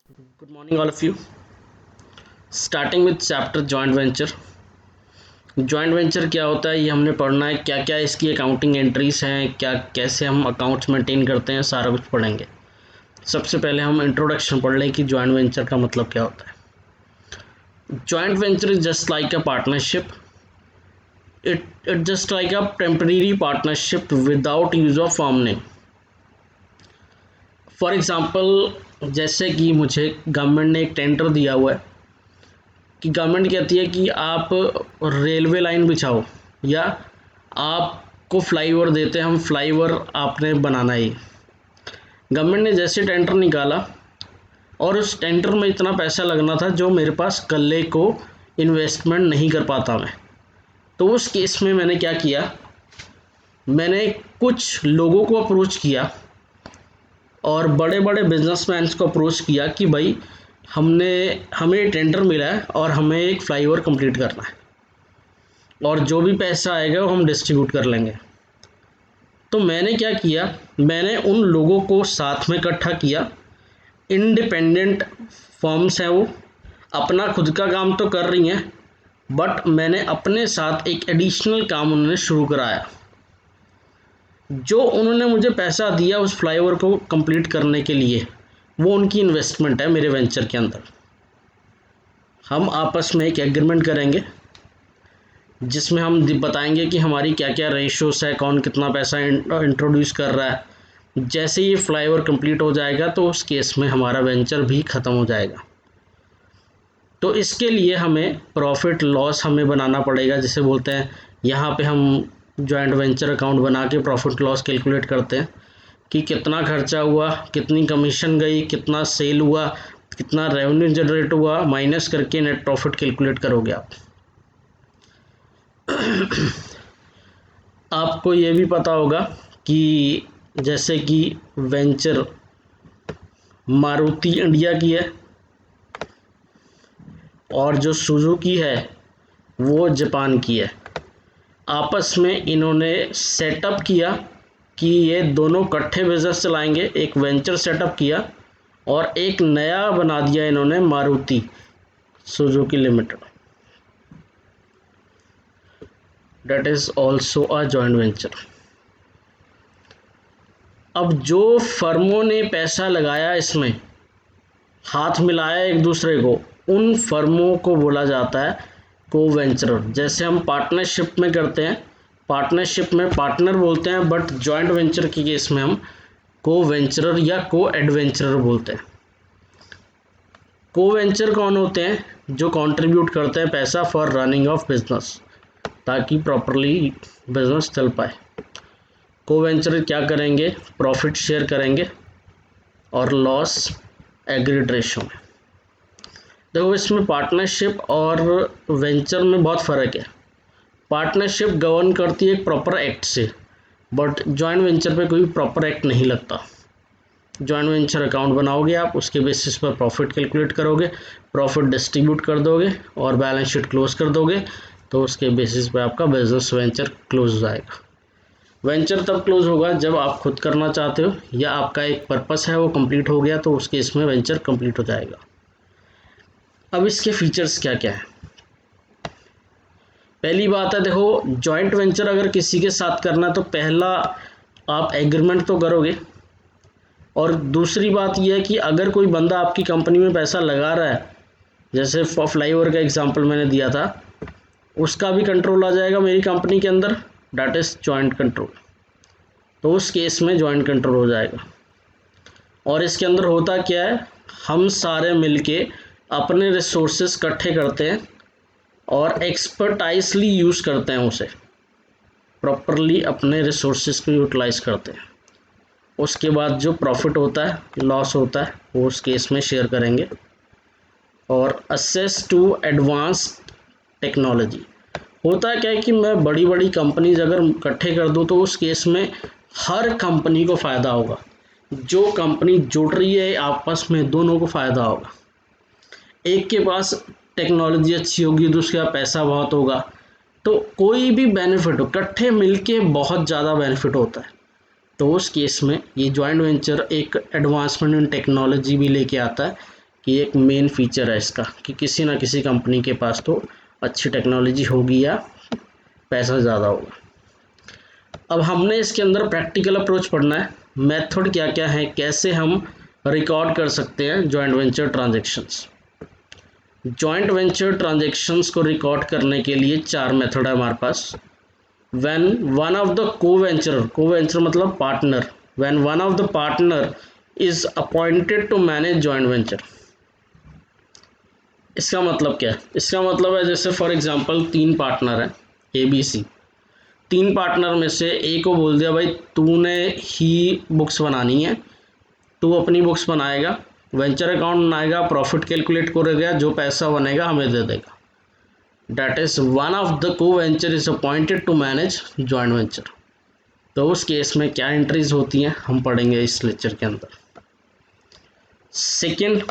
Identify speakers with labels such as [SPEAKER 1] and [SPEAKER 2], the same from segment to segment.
[SPEAKER 1] Good morning, all of you. Starting with chapter joint venture. Joint venture क्या होता है ये हमने पढ़ना है, क्या क्या इसकी अकाउंटिंग एंट्रीज हैं, क्या कैसे हम अकाउंट्स मेंटेन करते हैं, सारा कुछ पढ़ेंगे। सबसे पहले हम इंट्रोडक्शन पढ़ लें कि जॉइंट वेंचर का मतलब क्या होता है। Joint venture is just like a partnership. It just like a temporary partnership without use of firm name. For example, जैसे कि मुझे गवर्नमेंट ने एक टेंडर दिया हुआ है कि गवर्नमेंट कहती है कि आप रेलवे लाइन बिछाओ या आपको फ्लाईओवर देते हैं, हम फ्लाईओवर आपने बनाना है। गवर्नमेंट ने जैसे टेंडर निकाला और उस टेंडर में इतना पैसा लगना था जो मेरे पास कल्ले को इन्वेस्टमेंट नहीं कर पाता मैं, तो उस केस में मैंने क्या किया, मैंने कुछ लोगों को अप्रोच किया और बड़े बड़े बिजनेसमैन को अप्रोच किया कि भाई हमें टेंडर मिला है और हमें एक फ्लाईओवर कंप्लीट करना है और जो भी पैसा आएगा वो हम डिस्ट्रीब्यूट कर लेंगे। तो मैंने क्या किया, मैंने उन लोगों को साथ में इकट्ठा किया। इंडिपेंडेंट फर्म्स हैं, वो अपना खुद का काम तो कर रही हैं, बट मैंने अपने साथ एक एडिशनल काम उन्होंने शुरू कराया। जो उन्होंने मुझे पैसा दिया उस फ्लाईओवर को कंप्लीट करने के लिए, वो उनकी इन्वेस्टमेंट है मेरे वेंचर के अंदर। हम आपस में एक एग्रीमेंट करेंगे जिसमें हम बताएंगे कि हमारी क्या क्या रेशोस है, कौन कितना पैसा इंट्रोड्यूस कर रहा है। जैसे ये फ्लाईओवर कंप्लीट हो जाएगा तो उस केस में हमारा वेंचर भी ख़त्म हो जाएगा। तो इसके लिए हमें प्रॉफिट लॉस हमें बनाना पड़ेगा, जिसे बोलते हैं, यहाँ पे हम जॉइंट वेंचर अकाउंट बना के प्रॉफिट लॉस कैलकुलेट करते हैं कि कितना खर्चा हुआ, कितनी कमीशन गई, कितना सेल हुआ, कितना रेवेन्यू जनरेट हुआ, माइनस करके नेट प्रॉफिट कैलकुलेट करोगे आप। आपको ये भी पता होगा कि जैसे कि वेंचर मारुति इंडिया की है और जो सुजुकी है वो जापान की है। आपस में इन्होंने सेटअप किया कि ये दोनों इकट्ठे बिजनेस चलाएंगे, एक वेंचर सेटअप किया और एक नया बना दिया इन्होंने Maruti Suzuki limited. That is also a joint venture। अब जो फर्मों ने पैसा लगाया, इसमें हाथ मिलाया एक दूसरे को, उन फर्मों को बोला जाता है को वेंचरर। जैसे हम पार्टनरशिप में करते हैं, पार्टनरशिप में पार्टनर बोलते हैं, बट जॉइंट वेंचर के केस में हम को वेंचरर या को एडवेंचरर बोलते हैं। को वेंचर कौन होते हैं? जो कंट्रीब्यूट करते हैं पैसा फॉर रनिंग ऑफ बिजनेस, ताकि प्रॉपरली बिजनेस चल पाए। को वेंचर क्या करेंगे? प्रॉफिट शेयर करेंगे और लॉस एग्रीड रेशो में। देखो, इसमें पार्टनरशिप और वेंचर में बहुत फ़र्क है। पार्टनरशिप गवर्न करती है एक प्रॉपर एक्ट से, बट जॉइंट वेंचर पे कोई प्रॉपर एक्ट नहीं लगता। जॉइंट वेंचर अकाउंट बनाओगे आप, उसके बेसिस पर प्रॉफिट कैलकुलेट करोगे, प्रॉफिट डिस्ट्रीब्यूट कर दोगे और बैलेंस शीट क्लोज कर दोगे, तो उसके बेसिस पे आपका बिजनेस वेंचर क्लोज हो जाएगा। वेंचर तब क्लोज होगा जब आप खुद करना चाहते हो या आपका एक पर्पस है वो कंप्लीट हो गया, तो उस केस में वेंचर कंप्लीट हो जाएगा। अब इसके फीचर्स क्या क्या है? पहली बात है, देखो, जॉइंट वेंचर अगर किसी के साथ करना तो पहला आप एग्रीमेंट तो करोगे, और दूसरी बात यह है कि अगर कोई बंदा आपकी कंपनी में पैसा लगा रहा है, जैसे फ्लाईओवर का एग्जांपल मैंने दिया था, उसका भी कंट्रोल आ जाएगा मेरी कंपनी के अंदर, डैट इज़ जॉइंट कंट्रोल। तो उस केस में जॉइंट कंट्रोल हो जाएगा। और इसके अंदर होता क्या है, हम सारे मिलके अपने रिसोर्सेज इकट्ठे करते हैं और एक्सपर्टाइजली यूज़ करते हैं, उसे प्रॉपरली अपने रिसोर्सेज को यूटिलाइज करते हैं। उसके बाद जो प्रॉफिट होता है, लॉस होता है, वो उस केस में शेयर करेंगे। और असेस टू एडवांस टेक्नोलॉजी होता है क्या है कि मैं बड़ी बड़ी कंपनीज अगर इकट्ठे कर दूँ तो उस केस में हर कंपनी को फ़ायदा होगा। जो कंपनी जुड़ रही है आपस में, दोनों को फ़ायदा होगा। एक के पास टेक्नोलॉजी अच्छी होगी, दूसरे का पैसा बहुत होगा, तो कोई भी बेनिफिट हो, इकट्ठे मिलके बहुत ज़्यादा बेनिफिट होता है। तो उस केस में ये जॉइंट वेंचर एक एडवांसमेंट इन टेक्नोलॉजी भी लेके आता है कि एक मेन फीचर है इसका कि किसी ना किसी कंपनी के पास तो अच्छी टेक्नोलॉजी होगी या पैसा ज़्यादा होगा। अब हमने इसके अंदर प्रैक्टिकल अप्रोच पढ़ना है, मेथड क्या क्या है, कैसे हम रिकॉर्ड कर सकते हैं joint venture transactions. Joint venture transactions को रिकॉर्ड करने के लिए 4 मेथड है हमारे पास। When one of the co-venture मतलब partner, when one of the partner is appointed to manage joint venture. इसका मतलब क्या है? इसका मतलब है जैसे फॉर एग्जांपल 3 पार्टनर हैं ABC, 3 पार्टनर में से ए को बोल दिया भाई तूने ही बुक्स बनानी है, तू अपनी बुक्स बनाएगा, वेंचर अकाउंट बनाएगा, प्रॉफिट कैलकुलेट करेगा, जो पैसा बनेगा हमें दे देगा। That is one of the co venture is appointed to manage joint venture. तो उस केस में क्या एंट्रीज होती हैं हम पढ़ेंगे इस लेक्चर के अंदर। Second,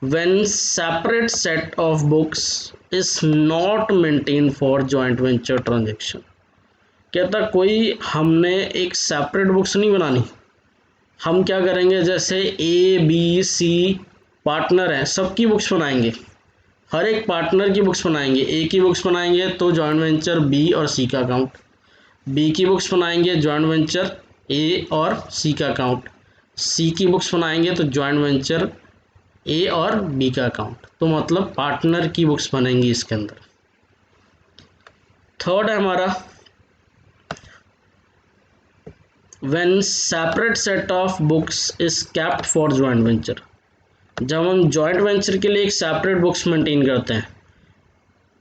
[SPEAKER 1] when separate set of books is not maintain for joint venture transaction. कहता कोई हमने एक सेपरेट बुक्स नहीं बनानी, हम क्या करेंगे जैसे ABC पार्टनर हैं, सबकी बुक्स बनाएंगे, हर एक पार्टनर की बुक्स बनाएंगे। ए की बुक्स बनाएंगे तो जॉइंट वेंचर B और C का अकाउंट, B की बुक्स बनाएंगे जॉइंट वेंचर A और C का अकाउंट, C की बुक्स बनाएंगे तो जॉइंट वेंचर A और B का अकाउंट। तो मतलब पार्टनर की बुक्स बनेंगी इसके अंदर। थर्ड है हमारा when separate set of books is kept for joint venture। जब हम जॉइंट वेंचर के लिए एक सेपरेट बुक्स मेंटेन करते हैं,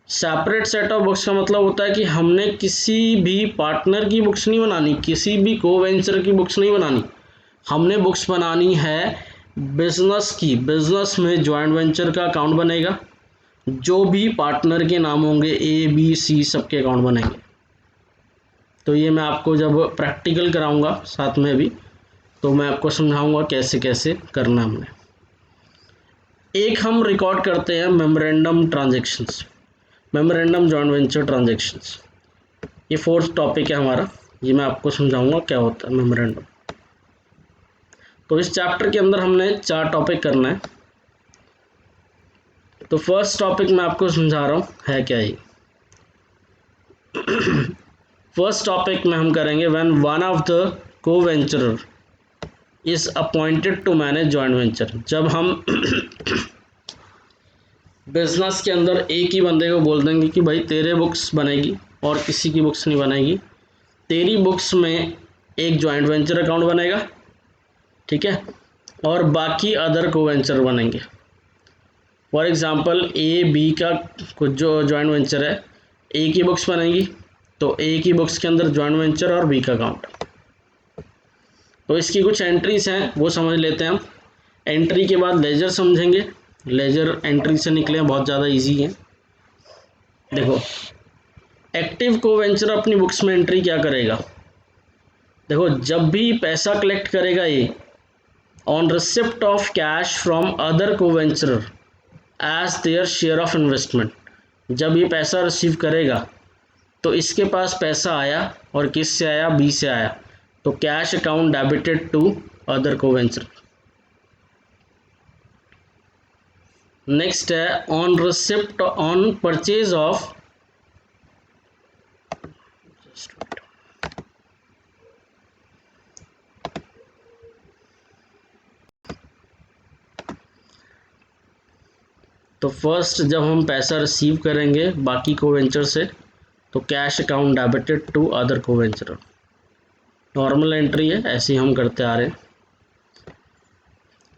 [SPEAKER 1] सेपरेट सेट ऑफ बुक्स का मतलब होता है कि हमने किसी भी पार्टनर की बुक्स नहीं बनानी, किसी भी को वेंचर की बुक्स नहीं बनानी, हमने बुक्स बनानी है बिजनेस की। बिजनेस में जॉइंट वेंचर का अकाउंट बनेगा, जो भी पार्टनर के नाम होंगे ABC सबके अकाउंट बनेंगे। तो ये मैं आपको जब प्रैक्टिकल कराऊंगा साथ में भी तो मैं आपको समझाऊंगा कैसे कैसे करना हमने। एक हम रिकॉर्ड करते हैं memorandum transactions, memorandum joint venture transactions. ये 4th टॉपिक है हमारा, ये मैं आपको समझाऊंगा क्या होता है मेमोरेंडम। तो इस चैप्टर के अंदर हमने 4 टॉपिक करना है। तो फर्स्ट टॉपिक मैं आपको समझा रहा हूँ है क्या ये। फर्स्ट टॉपिक में हम करेंगे when one of the co-venturer is appointed to manage joint venture. जब हम बिजनेस के अंदर एक ही बंदे को बोल देंगे कि भाई तेरे बुक्स बनेगी और किसी की बुक्स नहीं बनेगी, तेरी बुक्स में एक जॉइंट वेंचर अकाउंट बनेगा, ठीक है, और बाकी अदर को वेंचर बनेंगे। फॉर एग्जांपल AB का कुछ जो जॉइंट वेंचर है, A की बुक्स बनेगी तो A की बुक्स के अंदर जॉइंट वेंचर और B का अकाउंट। तो इसकी कुछ एंट्रीज हैं वो समझ लेते हैं हम। एंट्री के बाद लेजर समझेंगे, लेजर एंट्री से निकले बहुत ज़्यादा इजी है। देखो एक्टिव को वेंचर अपनी बुक्स में एंट्री क्या करेगा, देखो जब भी पैसा कलेक्ट करेगा ये on receipt of cash from other co venturer as their share of investment, जब ये पैसा रिसीव करेगा तो इसके पास पैसा आया और किस से आया, B से आया, तो cash account debited to other co-venture. Next है on receipt on purchase of, तो फर्स्ट जब हम पैसा रिसीव करेंगे बाकी को वेंचर से तो cash account debited to other co-venture. Normal entry है, ऐसे ही हम करते आ रहे हैं।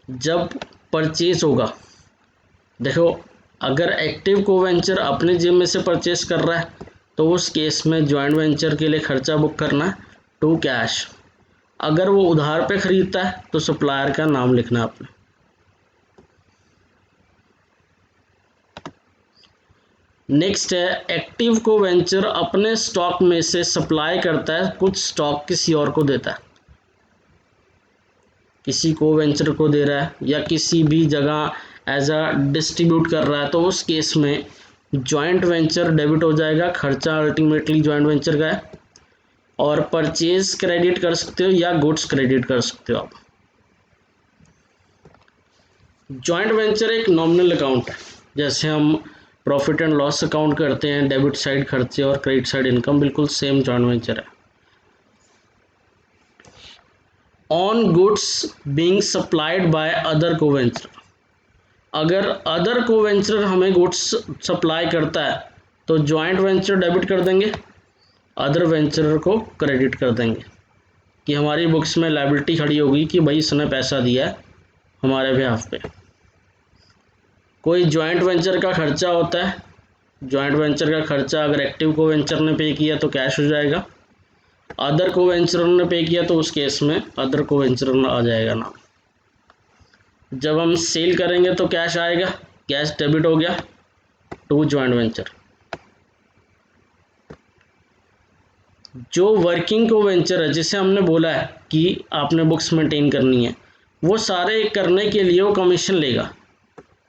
[SPEAKER 1] जब परचेज होगा, देखो अगर एक्टिव को वेंचर अपने जेब में से परचेज कर रहा है तो उस केस में जॉइंट वेंचर के लिए खर्चा बुक करना है टू कैश। अगर वो उधार पे खरीदता है तो सप्लायर का नाम लिखना है आपने। नेक्स्ट है एक्टिव को वेंचर अपने स्टॉक में से सप्लाई करता है, कुछ स्टॉक किसी और को देता है, किसी को वेंचर को दे रहा है या किसी भी जगह एज अ डिस्ट्रीब्यूट कर रहा है, तो उस केस में जॉइंट वेंचर डेबिट हो जाएगा, खर्चा अल्टीमेटली जॉइंट वेंचर का है। और परचेज क्रेडिट कर सकते हो या गुड्स क्रेडिट कर सकते हो आप। जॉइंट वेंचर एक नॉमिनल अकाउंट है, जैसे हम प्रॉफिट एंड लॉस अकाउंट करते हैं, डेबिट साइड खर्चे और क्रेडिट साइड इनकम, बिल्कुल सेम जॉइंट वेंचर है। On goods being supplied by other को वेंचर, अगर अदर को वेंचर हमें गुड्स सप्लाई करता है तो जॉइंट वेंचर डेबिट कर देंगे, अदर वेंचर को क्रेडिट कर देंगे, कि हमारी बुक्स में लायबिलिटी खड़ी होगी कि भाई इसने पैसा दिया है हमारे बिहाफ पे। कोई जॉइंट वेंचर का खर्चा होता है, जॉइंट वेंचर का खर्चा अगर एक्टिव को वेंचर ने पे किया तो कैश हो जाएगा, अदर को वेंचर ने पे किया तो उस केस में अदर को वेंचर आ जाएगा नाम। जब हम सेल करेंगे तो कैश आएगा, कैश डेबिट हो गया टू जॉइंट वेंचर। जो वर्किंग को वेंचर है, जिसे हमने बोला है कि आपने बुक्स मेंटेन करनी है, वो सारे करने के लिए वो कमीशन लेगा,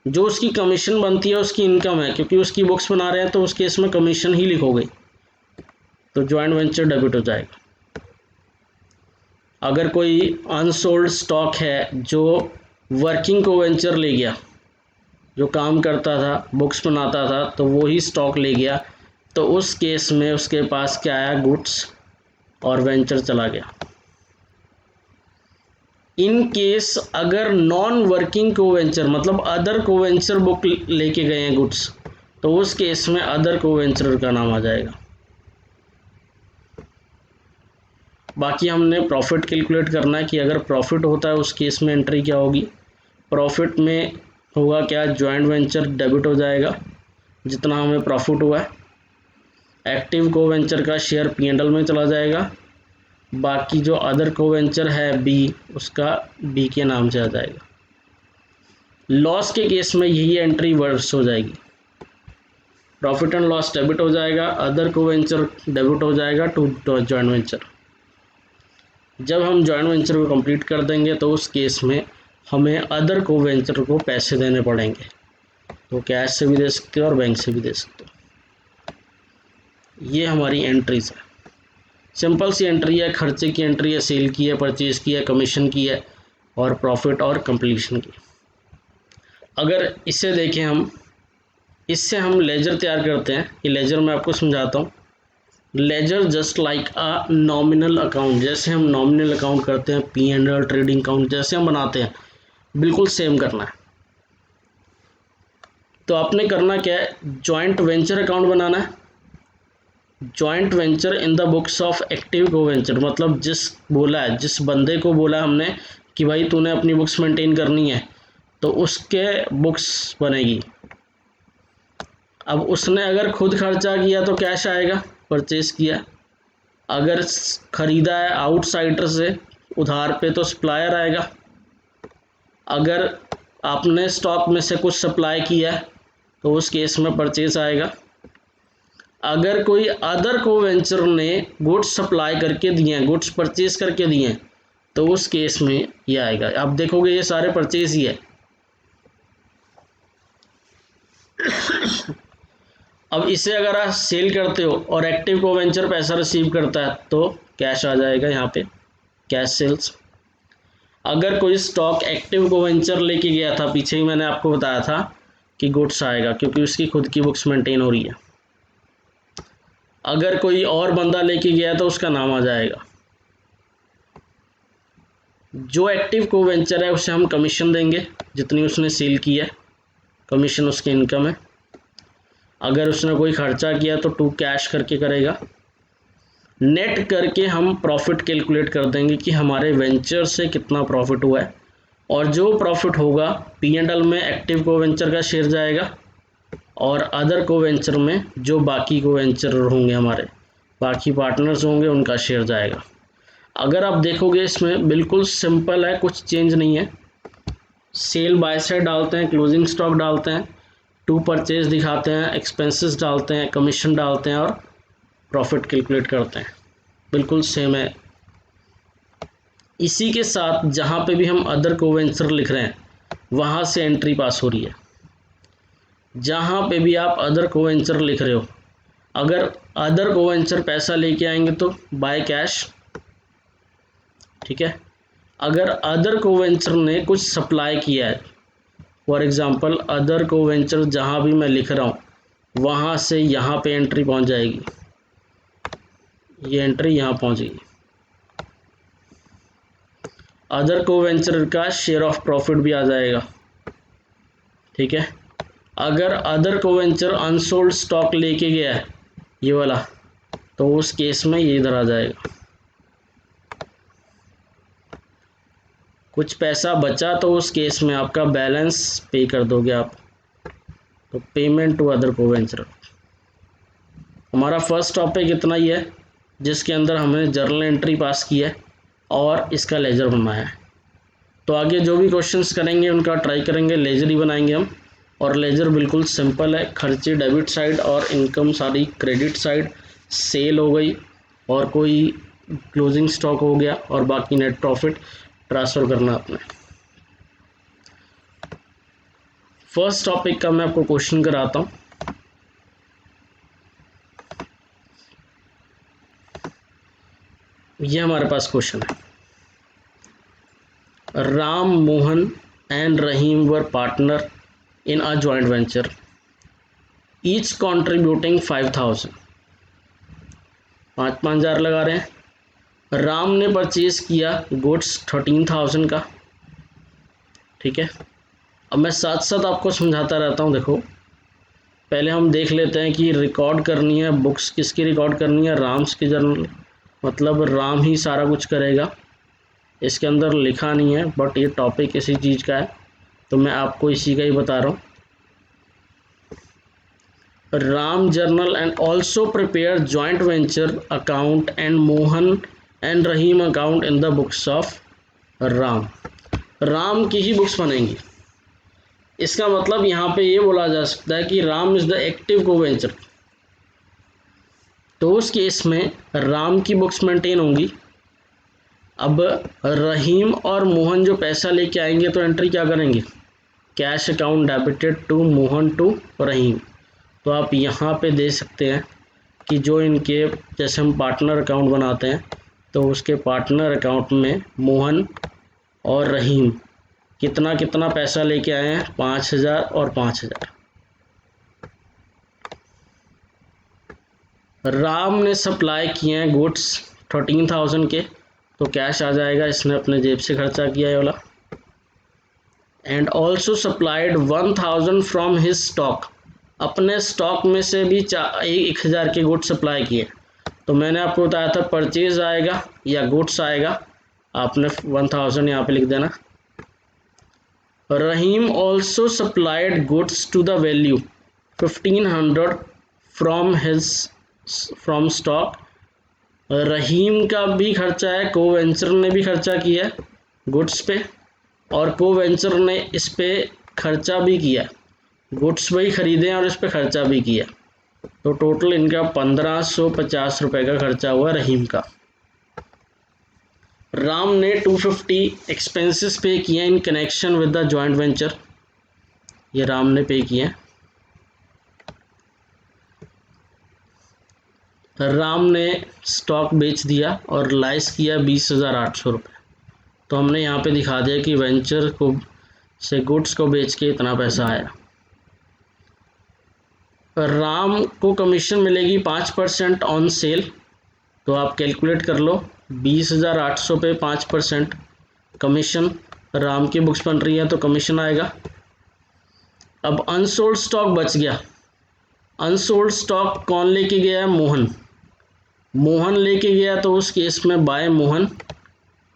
[SPEAKER 1] जो उसकी कमीशन बनती है उसकी इनकम है, क्योंकि उसकी बुक्स बना रहे हैं तो उस केस में कमीशन ही लिखोगे, तो जॉइंट वेंचर डेबिट हो जाएगा। अगर कोई अनसोल्ड स्टॉक है जो वर्किंग को वेंचर ले गया, जो काम करता था बुक्स बनाता था तो वो ही स्टॉक ले गया, तो उस केस में उसके पास क्या आया, गुड्स और वेंचर चला गया। इन केस अगर नॉन वर्किंग को वेंचर मतलब अदर को वेंचर बुक लेके गए हैं गुड्स, तो उस केस में अदर को वेंचर का नाम आ जाएगा। बाकी हमने प्रॉफिट कैलकुलेट करना है कि अगर प्रॉफिट होता है उस केस में एंट्री क्या होगी। प्रॉफिट में होगा क्या, जॉइंट वेंचर डेबिट हो जाएगा जितना हमें प्रॉफिट हुआ है, एक्टिव को वेंचर का शेयर P&L में चला जाएगा, बाकी जो अदर को वेंचर है बी, उसका बी के नाम से आ जाएगा। लॉस के केस में यही एंट्री वर्स हो जाएगी, प्रॉफिट एंड लॉस डेबिट हो जाएगा, अदर को वेंचर डेबिट हो जाएगा टू जॉइंट वेंचर। जब हम जॉइंट वेंचर को कंप्लीट कर देंगे तो उस केस में हमें अदर को वेंचर को पैसे देने पड़ेंगे, तो कैश से भी दे सकते हो और बैंक से भी दे सकते हो। ये हमारी एंट्रीज है, सिंपल सी एंट्री है, खर्चे की एंट्री है, सेल की है, परचेज की है, कमीशन की है और प्रॉफिट और कंप्लीशन की। अगर इसे देखें हम, इससे हम लेजर तैयार करते हैं। ये लेजर मैं आपको समझाता हूँ। Ledger just like a nominal account, जैसे हम नॉमिनल अकाउंट करते हैं, P&L ट्रेडिंग अकाउंट जैसे हम बनाते हैं, बिल्कुल सेम करना है। तो आपने करना क्या है, जॉइंट वेंचर अकाउंट बनाना है। Joint venture in the books of active को वेंचर, मतलब जिस बंदे को बोला हमने कि भाई तूने अपनी बुक्स मेंटेन करनी है, तो उसके बुक्स बनेगी। अब उसने अगर खुद खर्चा किया तो कैश आएगा, परचेज किया। अगर खरीदा है आउटसाइडर से उधार पे तो सप्लायर आएगा। अगर आपने स्टॉक में से कुछ सप्लाई किया है तो उस केस में परचेज आएगा। अगर कोई अदर को वेंचर ने गुड्स सप्लाई करके दिए हैं, गुड्स परचेज करके दिए हैं, तो उस केस में ये आएगा। आप देखोगे ये सारे परचेज ही है। अब इसे अगर आप सेल करते हो और एक्टिव को वेंचर पैसा रिसीव करता है तो कैश आ जाएगा यहाँ पे, कैश सेल्स। अगर कोई स्टॉक एक्टिव को वेंचर लेके गया था, पीछे ही मैंने आपको बताया था कि गुड्स आएगा क्योंकि उसकी खुद की बुक्स मेंटेन हो रही है। अगर कोई और बंदा लेके गया तो उसका नाम आ जाएगा। जो एक्टिव को वेंचर है उसे हम कमीशन देंगे, जितनी उसने सेल की है कमीशन उसकी इनकम है। अगर उसने कोई खर्चा किया तो टू कैश करके करेगा। नेट करके हम प्रॉफिट कैलकुलेट कर देंगे कि हमारे वेंचर से कितना प्रॉफिट हुआ है, और जो प्रॉफिट होगा P&L में एक्टिव को वेंचर का शेयर जाएगा और अदर को वेंचर में जो बाकी को वेंचर होंगे, हमारे बाकी पार्टनर्स होंगे, उनका शेयर जाएगा। अगर आप देखोगे इसमें बिल्कुल सिंपल है, कुछ चेंज नहीं है। सेल बाय साइड डालते हैं, क्लोजिंग स्टॉक डालते हैं, टू परचेज दिखाते हैं, एक्सपेंसेस डालते हैं, कमीशन डालते हैं और प्रॉफिट कैलकुलेट करते हैं, बिल्कुल सेम है। इसी के साथ जहाँ पे भी हम अदर को वेंचर लिख रहे हैं वहाँ से एंट्री पास हो रही है। जहाँ पे भी आप अदर को वेंचर लिख रहे हो, अगर अदर को वेंचर पैसा लेके आएंगे तो बाय कैश, ठीक है। अगर अदर को वेंचर ने कुछ सप्लाई किया है फॉर एग्जांपल अदर को वेंचर जहाँ भी मैं लिख रहा हूँ वहाँ से यहाँ पे एंट्री पहुँच जाएगी, ये एंट्री यहाँ पहुँचेगी। अदर को वेंचर का शेयर ऑफ प्रॉफिट भी आ जाएगा, ठीक है। अगर अदर को वेंचर अनसोल्ड स्टॉक लेके गया है ये वाला, तो उस केस में ये इधर आ जाएगा। कुछ पैसा बचा तो उस केस में आपका बैलेंस पे कर दोगे आप, तो पेमेंट टू अदर को वेंचर। हमारा फर्स्ट टॉपिक इतना ही है जिसके अंदर हमने जर्नल एंट्री पास की है और इसका लेजर बनाया है। तो आगे जो भी क्वेश्चंस करेंगे उनका ट्राई करेंगे, लेजर ही बनाएंगे हम। और लेजर बिल्कुल सिंपल है, खर्चे डेबिट साइड और इनकम सारी क्रेडिट साइड, सेल हो गई और कोई क्लोजिंग स्टॉक हो गया और बाकी नेट प्रॉफिट ट्रांसफ़र करना आपने। फर्स्ट टॉपिक का मैं आपको क्वेश्चन कराता हूँ। ये हमारे पास क्वेश्चन है, Ram Mohan and Rahim were partner in a joint venture, each contributing 5,000। 5,000 लगा रहे हैं। राम ने परचेज किया गुड्स 13,000 का, ठीक है। अब मैं साथ साथ आपको समझाता रहता हूँ। देखो पहले हम देख लेते हैं कि रिकॉर्ड करनी है बुक्स किसकी रिकॉर्ड करनी है, राम्स की जर्नल, मतलब राम ही सारा कुछ करेगा। इसके अंदर लिखा नहीं है बट ये टॉपिक इसी चीज़ का है तो मैं आपको इसी का ही बता रहा हूँ। Ram journal and also prepare joint venture account and Mohan and Rahim account in the books of Ram. Ram की ही बुक्स बनेंगी। इसका मतलब यहाँ पे ये बोला जा सकता है कि राम इज़ द एक्टिव को वेंचर, तो उस केस में राम की बुक्स मेंटेन होंगी। अब रहीम और मोहन जो पैसा लेके आएंगे तो एंट्री क्या करेंगे, cash account debited to Mohan to Rahim. तो आप यहाँ पे दे सकते हैं कि जो इनके जैसे हम पार्टनर अकाउंट बनाते हैं तो उसके पार्टनर अकाउंट में मोहन और रहीम कितना कितना पैसा लेके आए हैं, 5,000 और 5,000। राम ने सप्लाई किए हैं गुड्स 13,000 के, तो कैश आ जाएगा, इसने अपने जेब से खर्चा किया है वाला। And also supplied 1,000 from his stock, अपने स्टॉक में से भी 1,000 के गुड्स सप्लाई किए। तो मैंने आपको बताया था परचेज आएगा या गुड्स आएगा, आपने 1,000 यहाँ पे लिख देना। Rahim also supplied goods to the value 1,500 from stock. Rahim का भी खर्चा है, को वेंचर ने भी खर्चा किया है गुड्स पे और को वेंचर ने इस पे खर्चा भी किया, गुड्स वही खरीदे और इस पे खर्चा भी किया। तो टोटल इनका 1,550 रुपये का खर्चा हुआ रहीम का। राम ने 250 एक्सपेंसेस पे किए in connection with the joint venture, ये राम ने पे किए। राम ने स्टॉक बेच दिया और लाइस किया 20,800 रुपये। तो हमने यहाँ पे दिखा दिया कि वेंचर को से गुड्स को बेच के इतना पैसा आया। राम को कमीशन मिलेगी 5% ऑन सेल, तो आप कैलकुलेट कर लो 20,800 पे 5% कमीशन, राम की बुक्स बन रही है तो कमीशन आएगा। अब अनसोल्ड स्टॉक बच गया, अनसोल्ड स्टॉक कौन लेके गया है, मोहन। मोहन लेके गया तो उस केस में बाय मोहन,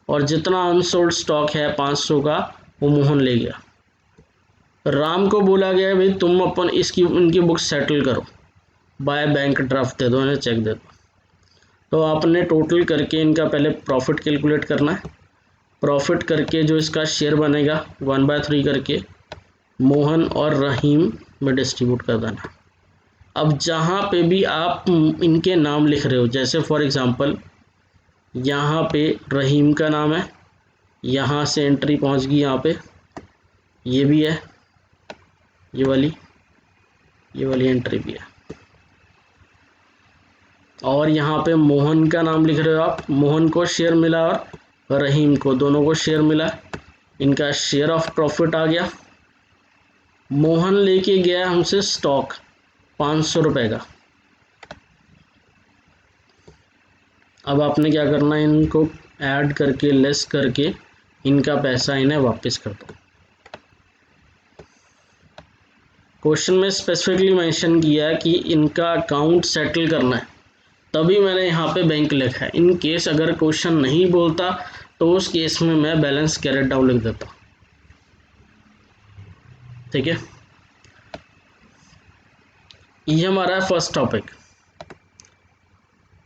[SPEAKER 1] और जितना अनसोल्ड स्टॉक है 500 का वो मोहन ले गया। राम को बोला गया भाई तुम अपन इनकी बुक्स सेटल करो, बाय बैंक ड्राफ्ट दे दो, इन्हें चेक दे दो। तो आपने टोटल करके इनका पहले प्रॉफिट कैलकुलेट करना है, प्रॉफिट करके जो इसका शेयर बनेगा 1/3 करके मोहन और रहीम में डिस्ट्रीब्यूट कर देना। अब जहाँ पे भी आप इनके नाम लिख रहे हो, जैसे फॉर एग्ज़ाम्पल यहाँ पे रहीम का नाम है, यहाँ से एंट्री पहुँच गई, यहाँ पे ये भी है, ये वाली एंट्री भी है, और यहाँ पे मोहन का नाम लिख रहे हो आप, मोहन को शेयर मिला और रहीम को, दोनों को शेयर मिला, इनका शेयर ऑफ प्रॉफिट आ गया। मोहन लेके गया हमसे स्टॉक 500 रुपये का। अब आपने क्या करना है, इनको ऐड करके लेस करके इनका पैसा इन्हें वापस कर दो। क्वेश्चन में स्पेसिफिकली मेंशन किया है कि इनका अकाउंट सेटल करना है, तभी मैंने यहाँ पे बैंक लिखा है। इन केस अगर क्वेश्चन नहीं बोलता तो उस केस में मैं बैलेंस कैरेट डाउन लिख देता। ठीक है, ये हमारा है फर्स्ट टॉपिक।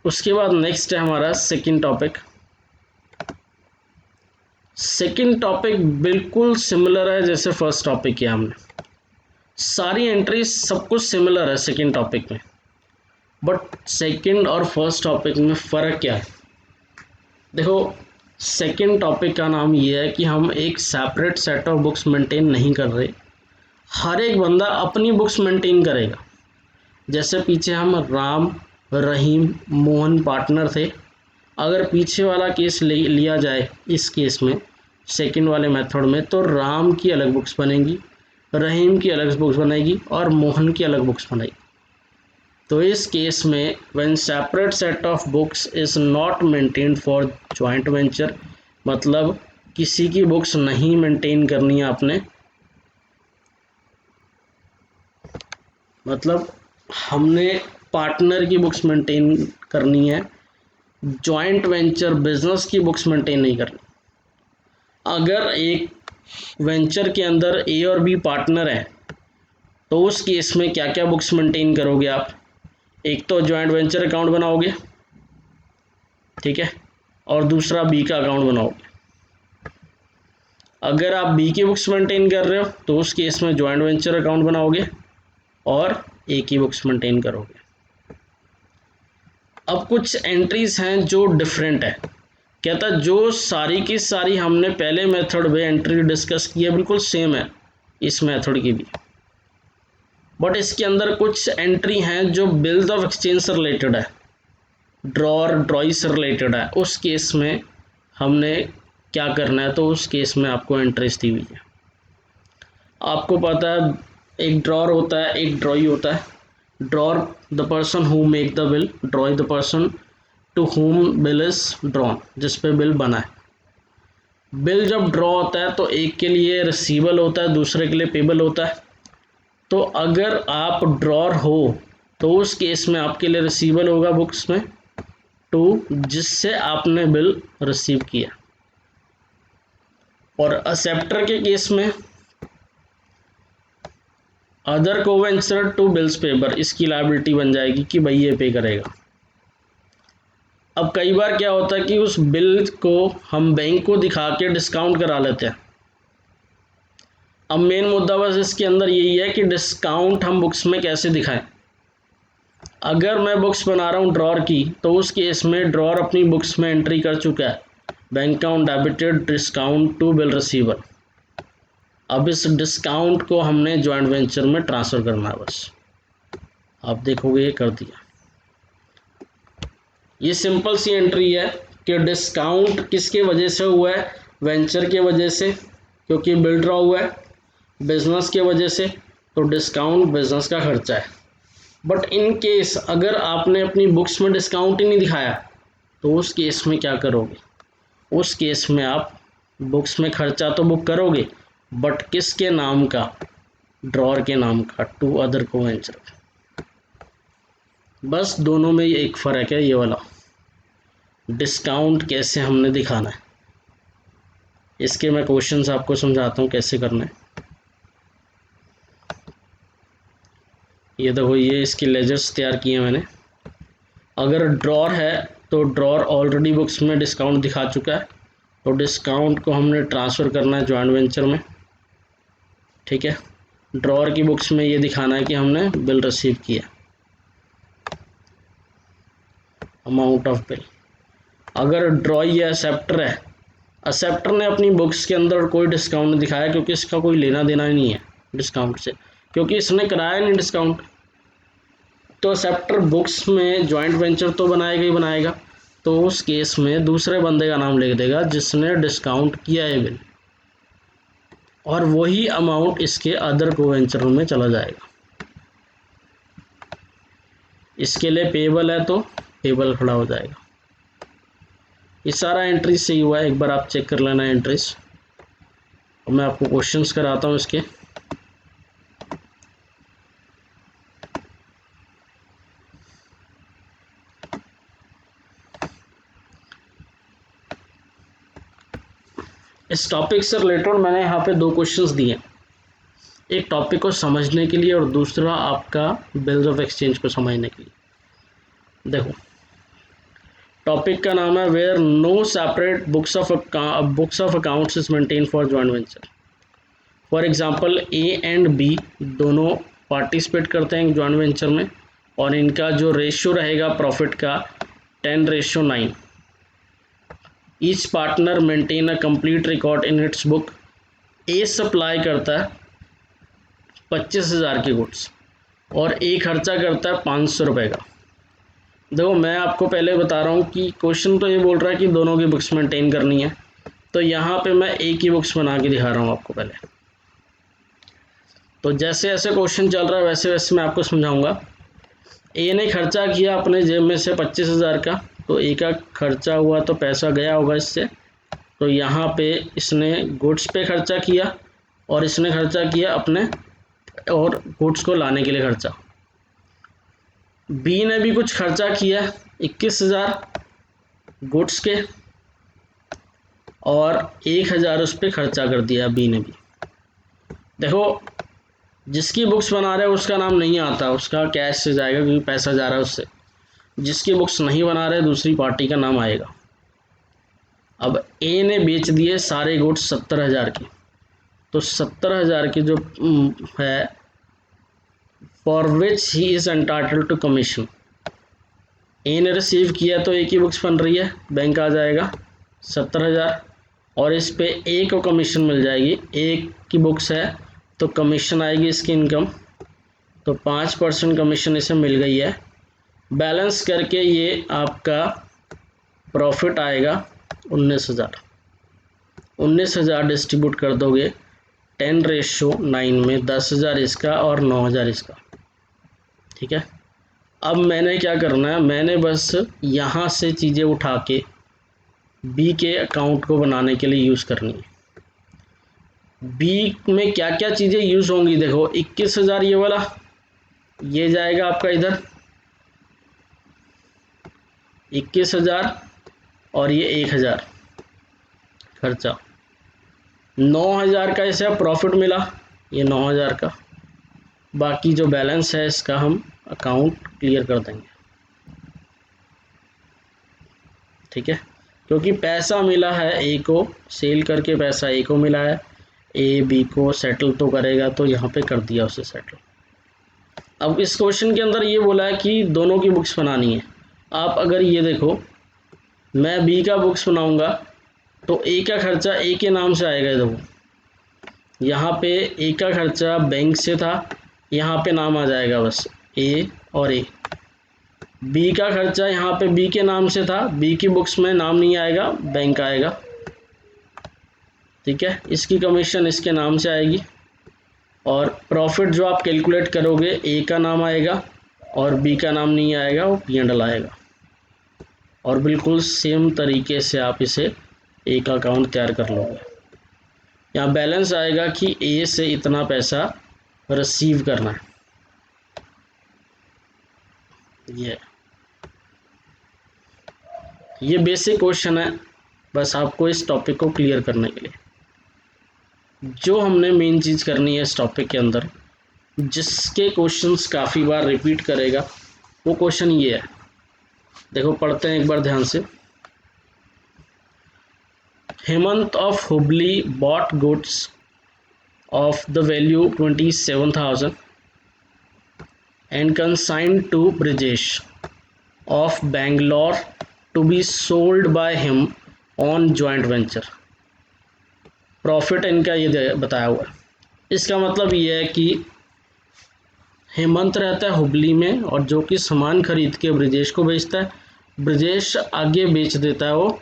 [SPEAKER 1] उसके बाद नेक्स्ट है हमारा सेकंड टॉपिक। सेकंड टॉपिक बिल्कुल सिमिलर है जैसे फर्स्ट टॉपिक किया हमने, सारी एंट्रीज सब कुछ सिमिलर है सेकंड टॉपिक में, बट सेकंड और फर्स्ट टॉपिक में फ़र्क क्या है। देखो, सेकंड टॉपिक का नाम ये है कि हम एक separate set of books maintain नहीं कर रहे, हर एक बंदा अपनी बुक्स मेंटेन करेगा। जैसे पीछे हम राम, रहीम, मोहन पार्टनर थे, अगर पीछे वाला केस लिया जाए इस केस में सेकंड वाले मेथड में, तो राम की अलग बुक्स बनेगी, रहीम की अलग बुक्स बनेगी और मोहन की अलग बुक्स बनेगी। तो इस केस में when separate set of books is not maintained for joint venture, मतलब किसी की बुक्स नहीं मेंटेन करनी है आपने, मतलब हमने पार्टनर की बुक्स मेंटेन करनी है, जॉइंट वेंचर बिजनेस की बुक्स मेंटेन नहीं करनी। अगर एक वेंचर के अंदर ए और बी पार्टनर हैं तो उस केस में क्या क्या बुक्स मेंटेन करोगे आप, एक तो जॉइंट वेंचर अकाउंट बनाओगे, ठीक है, और दूसरा बी का अकाउंट बनाओगे। अगर आप बी की बुक्स मेंटेन कर रहे हो तो उस केस में जॉइंट वेंचर अकाउंट बनाओगे और ए की बुक्स मेंटेन करोगे। अब कुछ एंट्रीज हैं जो डिफरेंट है, कहता है जो सारी की सारी हमने पहले मेथड में एंट्री डिस्कस की है बिल्कुल सेम है इस मेथड की भी, बट इसके अंदर कुछ एंट्री हैं जो बिल्स ऑफ एक्सचेंज से रिलेटेड है, ड्रॉर ड्रॉई से रिलेटेड है। उस केस में हमने क्या करना है, तो उस केस में आपको एंट्रीज दी हुई है। आपको पता है एक ड्रॉर होता है, एक ड्रॉई होता है। Drawer the person who make the bill, drawee the person to whom bill is drawn, जिस पे बिल बना है। बिल जब ड्रॉ होता है तो एक के लिए रिसीवेबल होता है, दूसरे के लिए पेबल होता है। तो अगर आप ड्रॉर हो तो उस केस में आपके लिए रिसीवेबल होगा बुक्स में टू, जिससे आपने बिल रिसीव किया। और असेप्टर के केस में अदर कोवेंचर टू बिल्स पेपर, इसकी लायबिलिटी बन जाएगी कि भाई ये पे करेगा। अब कई बार क्या होता है कि उस बिल को हम बैंक को दिखा के डिस्काउंट करा लेते हैं। अब मेन मुद्दा बस इसके अंदर यही है कि डिस्काउंट हम बुक्स में कैसे दिखाएं। अगर मैं बुक्स बना रहा हूँ ड्रॉर की, तो उस केस में ड्रॉर अपनी बुक्स में एंट्री कर चुका है, bank account debited discount to bill receiver. अब इस डिस्काउंट को हमने जॉइंट वेंचर में ट्रांसफ़र करना है, बस आप देखोगे ये कर दिया। ये सिंपल सी एंट्री है कि डिस्काउंट किसके वजह से हुआ है, वेंचर के वजह से, क्योंकि बिल ड्रॉ हुआ है। बिजनेस के वजह से, तो डिस्काउंट बिजनेस का खर्चा है। बट इन केस अगर आपने अपनी बुक्स में डिस्काउंट ही नहीं दिखाया, तो उस केस में क्या करोगे, उस केस में आप बुक्स में खर्चा तो बुक करोगे, बट किसके नाम का, ड्रॉर के नाम का, टू अदर कोवेंचर। बस दोनों में एक फ़र्क है, ये वाला डिस्काउंट कैसे हमने दिखाना है। इसके मैं क्वेश्चंस आपको समझाता हूँ कैसे करना है। ये देखो, ये इसके लेजर्स तैयार किए मैंने। अगर ड्रॉर है तो ड्रॉर ऑलरेडी बुक्स में डिस्काउंट दिखा चुका है, तो डिस्काउंट को हमने ट्रांसफ़र करना है जॉइंट वेंचर में, ठीक है। ड्रॉर की बुक्स में ये दिखाना है कि हमने बिल रिसीव किया, अमाउंट ऑफ बिल। अगर ड्रॉई या एक्सेप्टर है, एक्सेप्टर ने अपनी बुक्स के अंदर कोई डिस्काउंट नहीं दिखाया, क्योंकि इसका कोई लेना देना ही नहीं है डिस्काउंट से, क्योंकि इसने कराया नहीं डिस्काउंट। तो एक्सेप्टर बुक्स में जॉइंट वेंचर तो बनाएगा ही बनाएगा, तो उस केस में दूसरे बंदे का नाम लिख देगा जिसने डिस्काउंट किया है बिल। और वही अमाउंट इसके अदर को वेंचरों में चला जाएगा। इसके लिए पेबल है तो पेबल खड़ा हो जाएगा। ये सारा एंट्री सही हुआ है, एक बार आप चेक कर लेना एंट्रीज। और मैं आपको क्वेश्चंस कराता हूँ इसके। इस टॉपिक से रिलेटेड मैंने यहाँ पे 2 क्वेश्चंस दिए, एक टॉपिक को समझने के लिए और दूसरा आपका बिल्स ऑफ एक्सचेंज को समझने के लिए। देखो टॉपिक का नाम है where no separate books of accounts is maintain for joint venture. For example A and B दोनों पार्टिसिपेट करते हैं जॉइंट वेंचर में और इनका जो रेशियो रहेगा प्रॉफिट का 10:9। Each partner maintain a complete record in its book. A supply करता है 25,000 के गुड्स और ए खर्चा करता है 500 रुपये का। देखो मैं आपको पहले बता रहा हूँ कि क्वेश्चन तो ये बोल रहा है कि दोनों की बुक्स मेंटेन करनी है, तो यहाँ पे मैं ए की बुक्स बना के दिखा रहा हूँ आपको पहले। तो जैसे जैसे क्वेश्चन चल रहा है वैसे वैसे मैं आपको समझाऊंगा। ए ने खर्चा किया अपने जेब में से 25,000 का, तो ए का खर्चा हुआ तो पैसा गया होगा इससे, तो यहाँ पे इसने गुड्स पे खर्चा किया और इसने खर्चा किया अपने और गुड्स को लाने के लिए खर्चा। बी ने भी कुछ खर्चा किया 21,000 गुड्स के और 1,000 उस पर खर्चा कर दिया बी ने भी। देखो जिसकी बुक्स बना रहे हैं उसका नाम नहीं आता, उसका कैश से जाएगा क्योंकि पैसा जा रहा है उससे। जिसकी बुक्स नहीं बना रहे दूसरी पार्टी का नाम आएगा। अब ए ने बेच दिए सारे गुड्स 70,000 के, तो 70,000 की जो है for which he is entitled to commission. A ने रिसीव किया तो ए की बुक्स बन रही है, बैंक आ जाएगा 70,000 और इस पे ए को कमीशन मिल जाएगी। ए की बुक्स है तो कमीशन आएगी इसकी इनकम, तो 5% कमीशन इसे मिल गई है। बैलेंस करके ये आपका प्रॉफिट आएगा 19,000। 19,000 डिस्ट्रीब्यूट कर दोगे 10:9 में, 10,000 इसका और 9,000 इसका। ठीक है, अब मैंने क्या करना है, मैंने बस यहाँ से चीज़ें उठा के बी के अकाउंट को बनाने के लिए यूज़ करनी है। बी में क्या क्या चीज़ें यूज़ होंगी, देखो 21,000 ये वाला ये जाएगा आपका इधर 21,000 और ये 1,000 खर्चा। 9,000 का इसे प्रॉफिट मिला, ये 9,000 का। बाकी जो बैलेंस है इसका हम अकाउंट क्लियर कर देंगे। ठीक है, क्योंकि पैसा मिला है ए को, सेल करके पैसा ए को मिला है, ए बी को सेटल तो करेगा, तो यहाँ पे कर दिया उसे सेटल। अब इस क्वेश्चन के अंदर ये बोला है कि दोनों की बुक्स बनानी है। आप अगर ये देखो मैं बी का बुक्स बनाऊंगा तो ए का खर्चा ए के नाम से आएगा। देखो यहाँ पे ए का खर्चा बैंक से था, यहाँ पे नाम आ जाएगा बस ए और ए। बी का खर्चा यहाँ पे बी के नाम से था, बी की बुक्स में नाम नहीं आएगा, बैंक आएगा। ठीक है, इसकी कमीशन इसके नाम से आएगी और प्रॉफिट जो आप कैलकुलेट करोगे ए का नाम आएगा और बी का नाम नहीं आएगा, वो P&L आएगा। और बिल्कुल सेम तरीके से आप इसे ए का अकाउंट तैयार कर लोगे। यहाँ बैलेंस आएगा कि ए से इतना पैसा रिसीव करना है। ये बेसिक क्वेश्चन है, बस आपको इस टॉपिक को क्लियर करने के लिए। जो हमने मेन चीज़ करनी है इस टॉपिक के अंदर, जिसके क्वेश्चंस काफ़ी बार रिपीट करेगा, वो क्वेश्चन ये है। देखो पढ़ते हैं एक बार ध्यान से। Hemant of Hubli bought goods of the value 27,000 and consigned to Brijesh of Bangalore to be sold by him on joint venture। Profit इनका ये बताया हुआ है। इसका मतलब ये है कि हेमंत रहता है हुबली में और जो कि सामान खरीद के ब्रिजेश को बेचता है, ब्रिजेश आगे बेच देता है वो,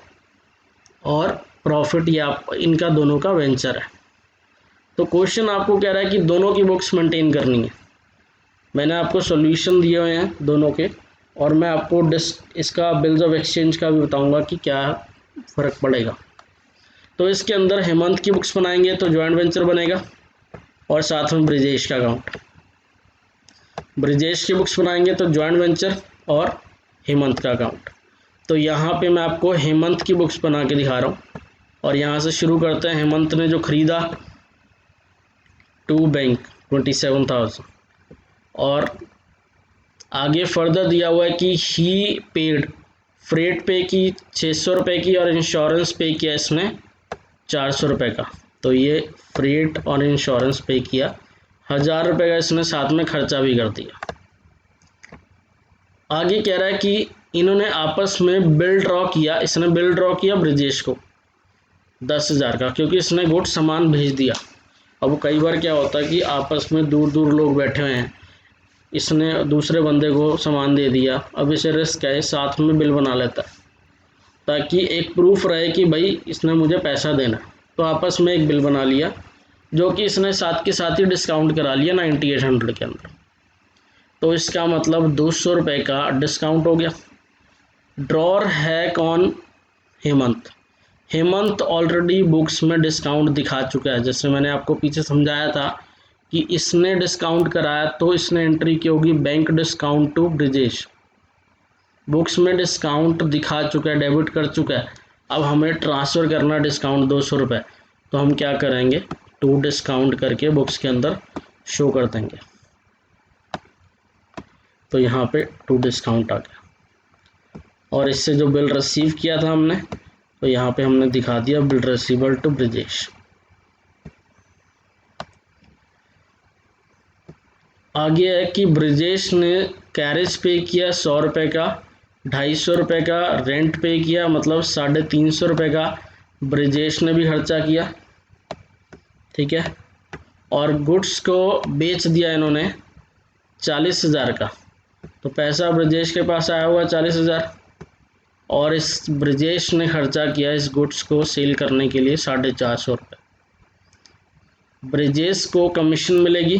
[SPEAKER 1] और प्रॉफिट या इनका दोनों का वेंचर है। तो क्वेश्चन आपको कह रहा है कि दोनों की बुक्स मेंटेन करनी है। मैंने आपको सॉल्यूशन दिए हुए हैं दोनों के, और मैं आपको इसका बिल्स ऑफ एक्सचेंज का भी बताऊंगा कि क्या फ़र्क पड़ेगा। तो इसके अंदर हेमंत की बुक्स बनाएंगे तो जॉइंट वेंचर बनेगा, और साथ में ब्रिजेश का अकाउंट। ब्रिजेश की बुक्स बनाएंगे तो जॉइंट वेंचर और हेमंत का अकाउंट। तो यहाँ पे मैं आपको हेमंत की बुक्स बना के दिखा रहा हूँ, और यहाँ से शुरू करते हैं। हेमंत ने जो ख़रीदा टू बैंक 27,000, और आगे फर्दर दिया हुआ है कि ही पेड फ्रेट पे की 600 रुपये की, और इंश्योरेंस पे किया इसने 400 रुपये का। तो ये फ्रेट और इंश्योरेंस पे किया, 1000 रुपये का इसने साथ में खर्चा भी कर दिया। आगे कह रहा है कि इन्होंने आपस में बिल ड्रॉ किया, इसने बिल ड्रॉ किया ब्रिजेश को 10,000 का, क्योंकि इसने गुड सामान भेज दिया। अब कई बार क्या होता है कि आपस में दूर दूर लोग बैठे हुए हैं, इसने दूसरे बंदे को सामान दे दिया, अब इसे रिस्क है, साथ में बिल बना लेता है ताकि एक प्रूफ रहे कि भाई इसने मुझे पैसा देना। तो आपस में एक बिल बना लिया, जो कि इसने साथ के साथ ही डिस्काउंट करा लिया 9800 के अंदर। तो इसका मतलब 200 रुपये का डिस्काउंट हो गया। ड्रॉर है कौन? हेमंत। हेमंत ऑलरेडी बुक्स में डिस्काउंट दिखा चुका है, जैसे मैंने आपको पीछे समझाया था कि इसने डिस्काउंट कराया तो इसने एंट्री की होगी bank discount to Brijesh. Books में डिस्काउंट दिखा चुका है, डेबिट कर चुका है। अब हमें ट्रांसफ़र करना डिस्काउंट 200 रुपये, तो हम क्या करेंगे, टू डिस्काउंट करके बुक्स के अंदर शो कर देंगे। तो यहाँ पे टू डिस्काउंट आ गया, और इससे जो बिल रिसीव किया था हमने, तो यहाँ पे हमने दिखा दिया बिल रिसीवेबल टू ब्रिजेश। आगे है कि ब्रिजेश ने कैरेज पे किया 100 रुपये का, 250 रुपये का रेंट पे किया, मतलब 350 रुपये का ब्रिजेश ने भी खर्चा किया, ठीक है। और गुड्स को बेच दिया इन्होंने 40,000 का, तो पैसा ब्रिजेश के पास आया हुआ 40,000, और इस ब्रिजेश ने खर्चा किया इस गुड्स को सेल करने के लिए 450 रुपये। ब्रिजेश को कमीशन मिलेगी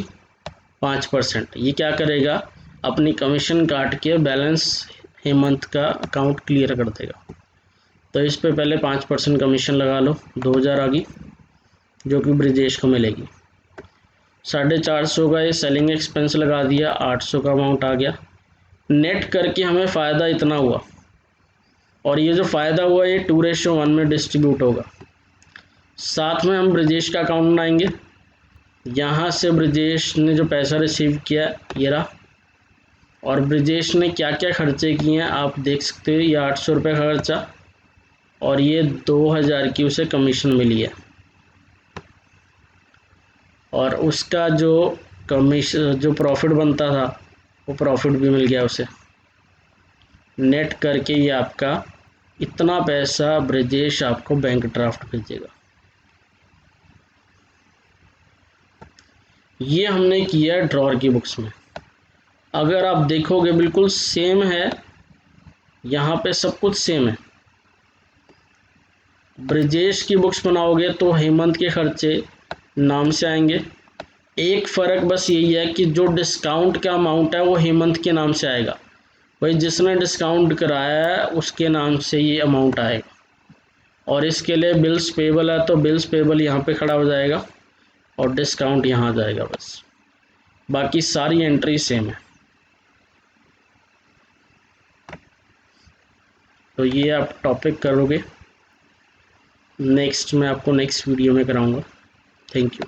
[SPEAKER 1] 5%। ये क्या करेगा, अपनी कमीशन काट के बैलेंस हेमंत का अकाउंट क्लियर कर देगा। तो इस पे पहले 5% कमीशन लगा लो, 2000 आ गई, जो कि ब्रिजेश को मिलेगी। 450 का ये सेलिंग एक्सपेंस लगा दिया, 800 का अमाउंट आ गया। नेट करके हमें फ़ायदा इतना हुआ, और ये जो फ़ायदा हुआ ये 2:1 में डिस्ट्रीब्यूट होगा। साथ में हम ब्रिजेश का अकाउंट बनाएंगे। यहाँ से ब्रिजेश ने जो पैसा रिसीव किया ये रहा, और ब्रिजेश ने क्या क्या खर्चे किए हैं आप देख सकते हो। ये 800 रुपये का खर्चा, और ये 2000 की उसे कमीशन मिली है, और उसका जो प्रॉफिट बनता था वो प्रॉफिट भी मिल गया उसे। नेट करके ये आपका इतना पैसा ब्रिजेश आपको बैंक ड्राफ्ट भेजेगा। ये हमने किया ड्रॉर की बुक्स में। अगर आप देखोगे बिल्कुल सेम है, यहाँ पे सब कुछ सेम है। ब्रिजेश की बुक्स बनाओगे तो हेमंत के खर्चे नाम से आएंगे। एक फ़र्क बस यही है कि जो डिस्काउंट का अमाउंट है वो हेमंत के नाम से आएगा, भाई जिसने डिस्काउंट कराया है उसके नाम से ये अमाउंट आएगा। और इसके लिए बिल्स पेबल है तो बिल्स पेबल यहाँ पे खड़ा हो जाएगा, और डिस्काउंट यहाँ आ जाएगा बस। बाकी सारी एंट्री सेम है। तो ये आप टॉपिक करोगे, नेक्स्ट मैं आपको नेक्स्ट वीडियो में कराऊंगा। Thank you.